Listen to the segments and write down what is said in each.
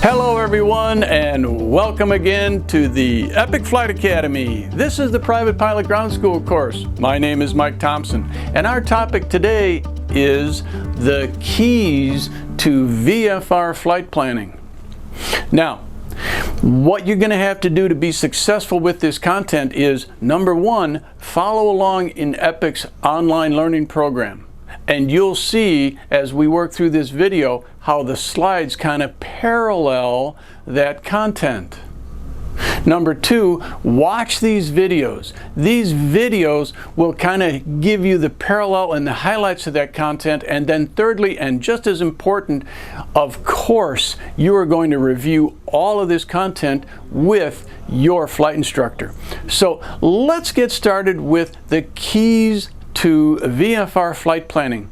Hello everyone, and welcome again to the Epic Flight Academy. This is the Private Pilot Ground School course. My name is Mike Thompson, and our topic today is the keys to VFR flight planning. Now, what you're going to have to do to be successful with this content is, number one, follow along in Epic's online learning program. And you'll see as we work through this video how the slides kind of parallel that content. Number two, watch these videos. These videos will kind of give you the parallel and the highlights of that content. And then thirdly, and just as important, of course, you are going to review all of this content with your flight instructor. So let's get started with the keys to VFR flight planning.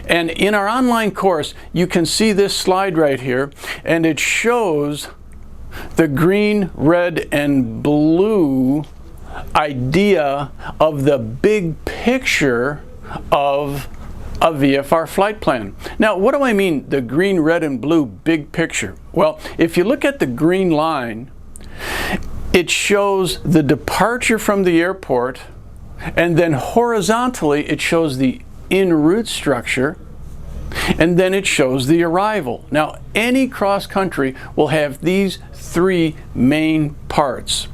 And in our online course, you can see this slide right here, and it shows the green, red, and blue idea of the big picture of a VFR flight plan. Now, what do I mean, the green, red, and blue big picture? Well, if you look at the green line, it shows the departure from the airport, and then horizontally it shows the en route structure, and then it shows the arrival. Now, any cross country will have these three main parts.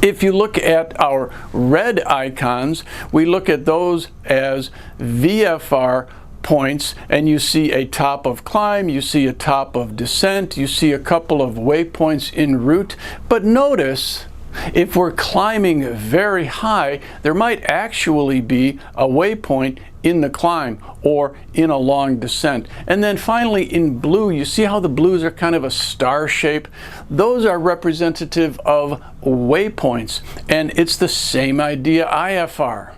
If you look at our red icons, we look at those as VFR points, and you see a top of climb, you see a top of descent, you see a couple of waypoints en route. But notice, if we're climbing very high, there might actually be a waypoint in the climb or in a long descent. And then finally in blue, you see how the blues are kind of a star shape? Those are representative of waypoints, and it's the same idea IFR.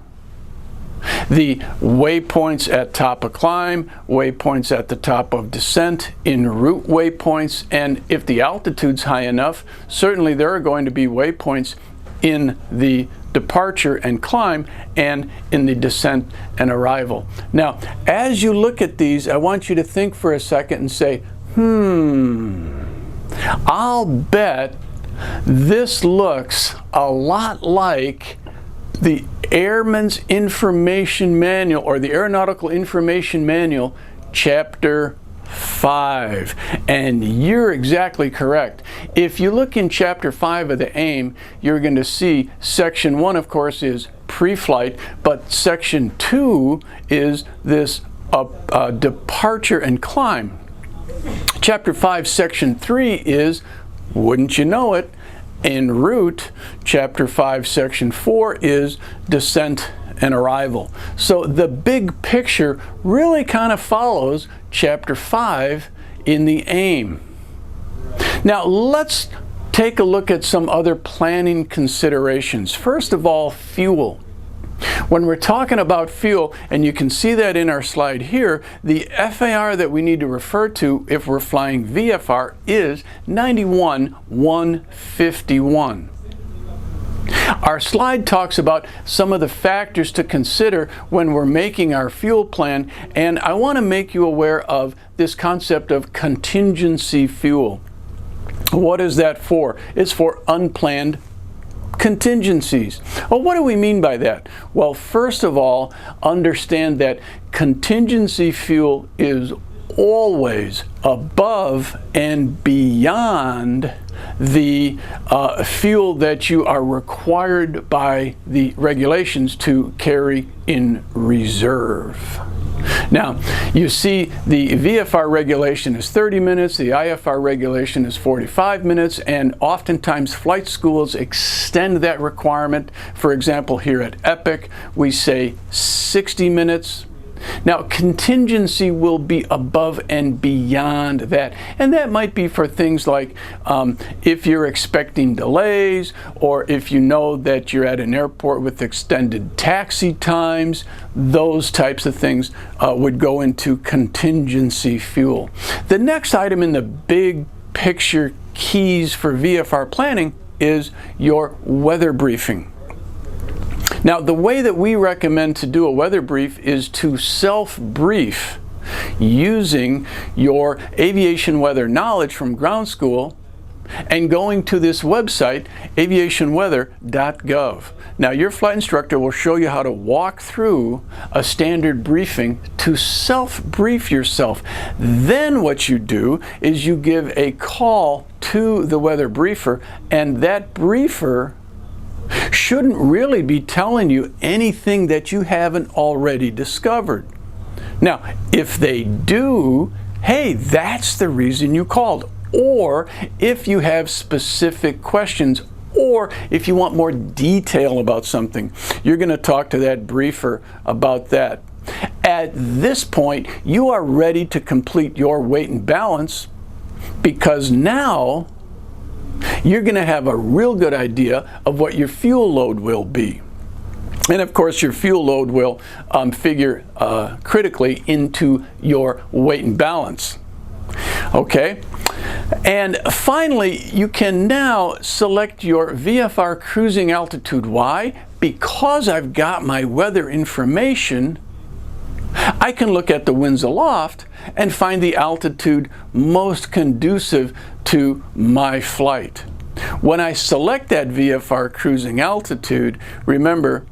The waypoints at top of climb, waypoints at the top of descent, en route waypoints, and if the altitude's high enough, certainly there are going to be waypoints in the departure and climb and in the descent and arrival. Now, as you look at these, I want you to think for a second and say, I'll bet this looks a lot like the Airman's Information Manual, or the Aeronautical Information Manual, Chapter 5. And you're exactly correct. If you look in Chapter 5 of the AIM, you're going to see Section 1, of course, is pre-flight, but Section 2 is this departure and climb. Chapter 5, Section 3 is, wouldn't you know it, en route. Chapter 5, Section 4 is descent and arrival. So the big picture really kind of follows Chapter 5 in the AIM. Now let's take a look at some other planning considerations. First of all, fuel. When we're talking about fuel, and you can see that in our slide here, the FAR that we need to refer to if we're flying VFR is 91-151. Our slide talks about some of the factors to consider when we're making our fuel plan, and I want to make you aware of this concept of contingency fuel. What is that for? It's for unplanned contingencies. Well, what do we mean by that? Well, first of all, understand that contingency fuel is always above and beyond the fuel that you are required by the regulations to carry in reserve. Now, you see the VFR regulation is 30 minutes, the IFR regulation is 45 minutes, and oftentimes flight schools extend that requirement. For example, here at Epic, we say 60 minutes. Now, contingency will be above and beyond that, and that might be for things like if you're expecting delays, or if you know that you're at an airport with extended taxi times. Those types of things would go into contingency fuel. The next item in the big picture keys for VFR planning is your weather briefing. Now, the way that we recommend to do a weather brief is to self-brief using your aviation weather knowledge from ground school and going to this website, aviationweather.gov. Now, your flight instructor will show you how to walk through a standard briefing to self-brief yourself. Then what you do is you give a call to the weather briefer, and that briefer shouldn't really be telling you anything that you haven't already discovered. Now, if they do, hey, that's the reason you called. Or if you have specific questions, or if you want more detail about something, you're going to talk to that briefer about that. At this point, you are ready to complete your weight and balance, because now you're going to have a real good idea of what your fuel load will be. And of course, your fuel load will figure critically into your weight and balance. Okay? And finally, you can now select your VFR Cruising Altitude. Why? Because I've got my weather information, I can look at the winds aloft and find the altitude most conducive to my flight. When I select that VFR Cruising Altitude, remember,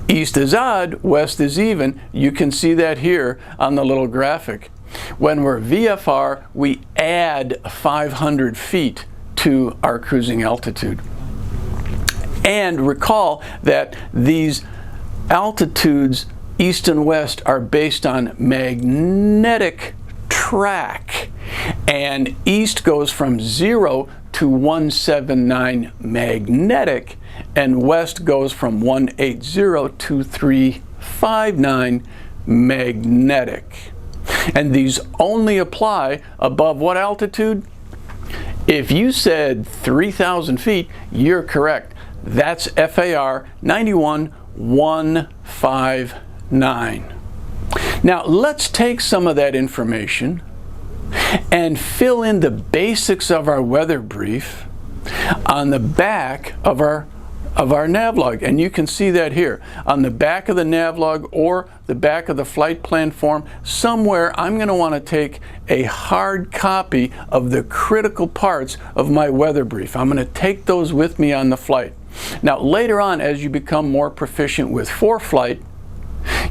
east is odd, west is even. You can see that here on the little graphic. When we're VFR, we add 500 feet to our cruising altitude. And recall that these altitudes, east and west, are based on magnetic track. And east goes from 0 to 179 magnetic, and west goes from 180 to 359 magnetic. And these only apply above what altitude? If you said 3,000 feet, you're correct. That's FAR 91159. Now let's take some of that information and fill in the basics of our weather brief on the back of our navlog. And you can see that here on the back of the navlog or the back of the flight plan form. Somewhere I'm going to want to take a hard copy of the critical parts of my weather brief. I'm going to take those with me on the flight. Now later on, as you become more proficient with ForeFlight,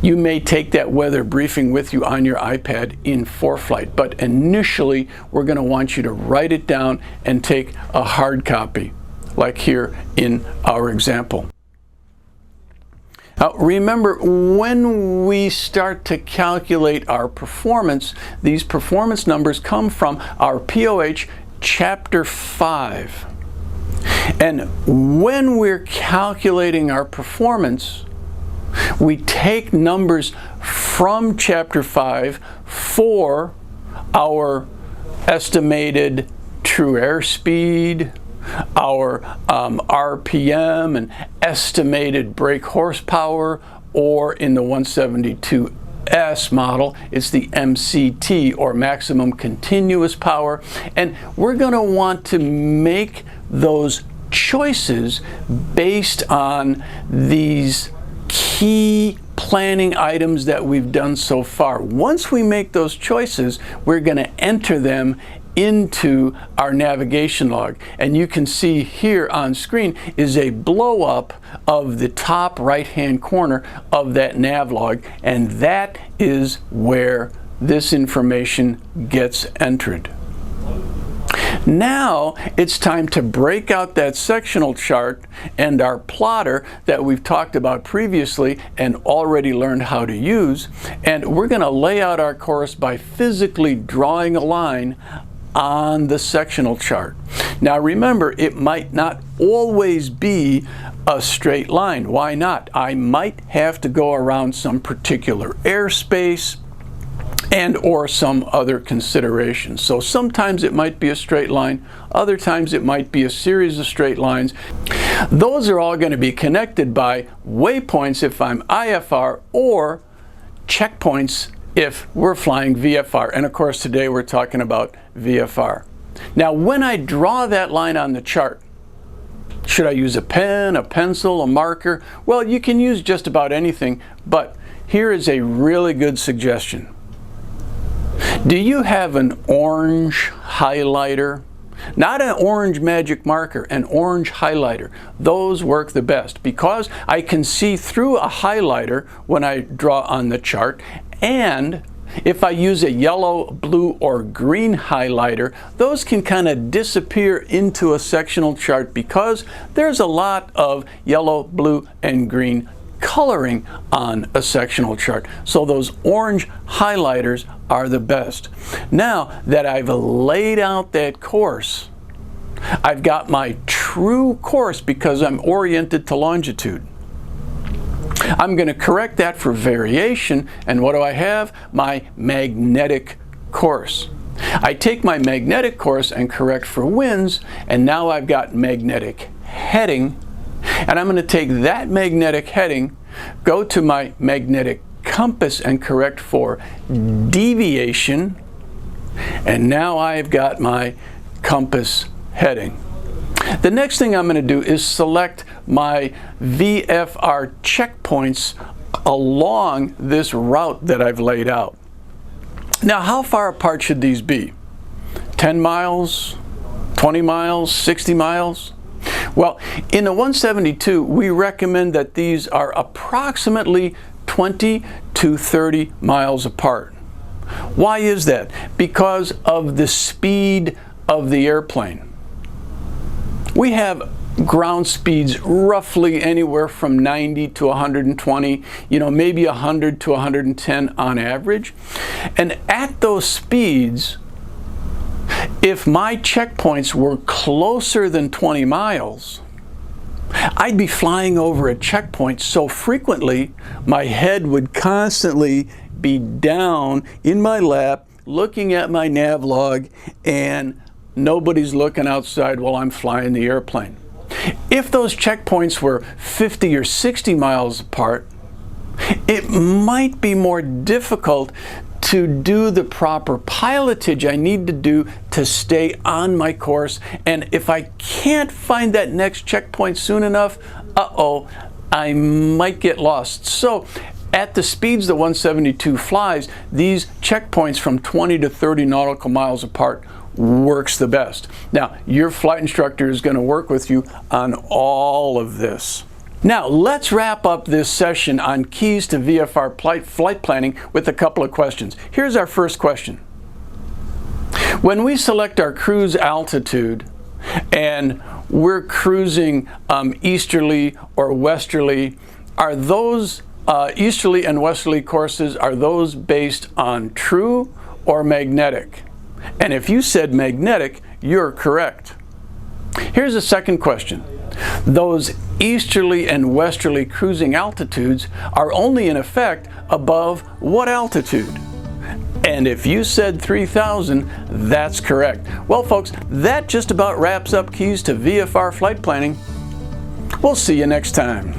you may take that weather briefing with you on your iPad in ForeFlight. But initially, we're going to want you to write it down and take a hard copy, like here in our example. Now remember, when we start to calculate our performance, these performance numbers come from our POH Chapter 5. And when we're calculating our performance, we take numbers from Chapter 5 for our estimated true airspeed, our RPM, and estimated brake horsepower, or in the 172S model, it's the MCT, or maximum continuous power. And we're going to want to make those choices based on these key planning items that we've done so far. Once we make those choices, we're going to enter them into our navigation log. And you can see here on screen is a blow up of the top right hand corner of that nav log, and that is where this information gets entered. Now it's time to break out that sectional chart and our plotter that we've talked about previously and already learned how to use, and we're going to lay out our course by physically drawing a line on the sectional chart. Now remember, it might not always be a straight line. Why not? I might have to go around some particular airspace and or some other considerations. So sometimes it might be a straight line, other times it might be a series of straight lines. Those are all going to be connected by waypoints if I'm IFR, or checkpoints if we're flying VFR. And of course today we're talking about VFR. Now when I draw that line on the chart, should I use a pen, a pencil, a marker? Well, you can use just about anything, but here is a really good suggestion. Do you have an orange highlighter? Not an orange magic marker, an orange highlighter. Those work the best because I can see through a highlighter when I draw on the chart, and if I use a yellow, blue, or green highlighter, those can kind of disappear into a sectional chart because there's a lot of yellow, blue, and green coloring on a sectional chart. So those orange highlighters are the best. Now that I've laid out that course, I've got my true course because I'm oriented to longitude. I'm going to correct that for variation, and what do I have? My magnetic course. I take my magnetic course and correct for winds, and now I've got magnetic heading, and I'm going to take that magnetic heading, go to my magnetic compass and correct for deviation, and now I've got my compass heading. The next thing I'm going to do is select my VFR checkpoints along this route that I've laid out. Now, how far apart should these be? 10 miles, 20 miles, 60 miles? Well, in the 172, we recommend that these are approximately 20 to 30 miles apart. Why is that? Because of the speed of the airplane. We have ground speeds roughly anywhere from 90 to 120, maybe 100 to 110 on average. And at those speeds, if my checkpoints were closer than 20 miles, I'd be flying over a checkpoint so frequently my head would constantly be down in my lap looking at my nav log, and nobody's looking outside while I'm flying the airplane. If those checkpoints were 50 or 60 miles apart, it might be more difficult to do the proper pilotage I need to do to stay on my course. And if I can't find that next checkpoint soon enough, I might get lost. So at the speeds the 172 flies, these checkpoints from 20 to 30 nautical miles apart works the best. Now, your flight instructor is going to work with you on all of this. Now, let's wrap up this session on keys to VFR flight planning with a couple of questions. Here's our first question. When we select our cruise altitude and we're cruising easterly or westerly, are those easterly and westerly courses, are those based on true or magnetic? And if you said magnetic, you're correct. Here's a second question. Those easterly and westerly cruising altitudes are only in effect above what altitude? And if you said 3,000, that's correct. Well, folks, that just about wraps up keys to VFR flight planning. We'll see you next time.